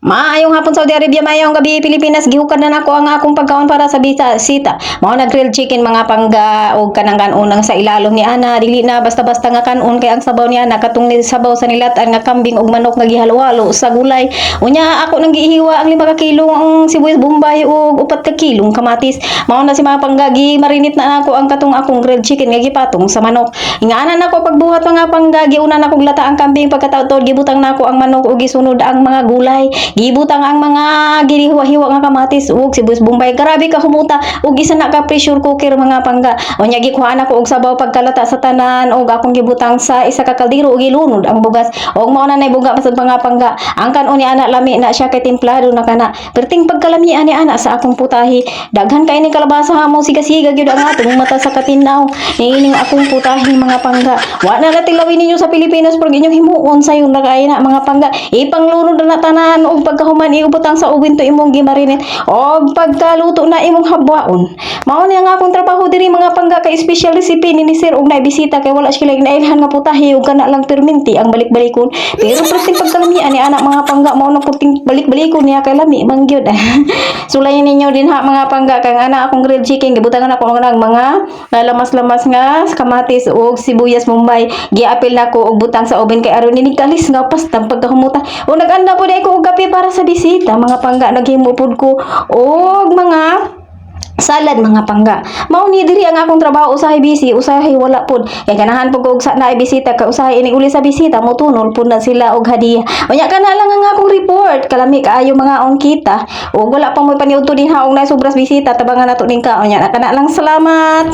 Maayong hapon Saudi Arabia, maayong gabi Pilipinas. Gihukan na nako ang akong pagkaon para sa sita. Mao na grilled chicken mga pangga og kanang kanunang sa ilalom ni ana. Dili na basta-basta nga kanon kay ang sabaw ni ana katong ni sabaw sa nilatan nga kambing ug manok nga gihalo-halo sa gulay. Unya ako nang gihiwa ang 5 ka kilong ang sibuyas bombay ug 4 ka kilong kamatis. Mao na si mga pangga marinate na nako ang katong akong grilled chicken nga gipatong sa manok. Ingana nako pagbuhat mga pangga giuna nako lata ang kambing pagkataud gibutang nako ang manok ug gisunod ang mga gulay. Gibutang ang mga ginihiwa-hiwa nga kamatis ug sibuyas bombay. Grabe ka humuta ug isa na ka pressure cooker mga pangga. Unya gikuhaan ako og sabaw pagkalata sa tanan ug akong gibutang sa isa ka kaldero ug ilunod ang bugas. Og mao na nay buga pasad mga pangga. Ang kanon ni ana lami na siya kay templado na kana. Perting pagkalamian ni ana sa akong putahi. Daghan kay ni kalabasa mo siga-siga gyud ang atong mata sa katinaw. Niining akong putahi mga pangga. Wa na tilawin ninyo sa Pilipinas pero inyong himuon sayon na kay na mga pangga. Ipanglunod na tanan og pagkahuman iubutang sa uwin to imong gimarinate og pagkaluto na imong habwaon. Mao ni ang akong trabaho diri mga pangga kay special recipe ni Sir og naibisita kay wala siya nailhan nga putahi ug kana lang perminti ang balik-balikon. Pero presting pagkalamian ni anak mga pangga mao na puting balik-balikon niya kay lami man gyud. Sulayan ninyo din ha mga pangga kay ana akong grilled chicken gibutangan ako ng mga lamas-lamas nga kamatis ug sibuyas bombay. Giapil nako og butang sa oven kay aron ni kalis nga pastang pagkahumuta. O nag-anda po dai ko og kape para sa bisita mga pangga naghimo pud ko og mga salad mga pangga. Mao ni diri ang akong trabaho usahay busy, usahay wala pud. Kay ganahan pud ko og sa naay bisita ka usahay ini uli sa bisita mo tunol pud na sila og hadiah. Unya kana lang ang akong report. Kalami kaayo mga on kita. Og wala pa mo paniudto din ha og nay sobras bisita tabangan nato ning ka. Unya kana lang salamat.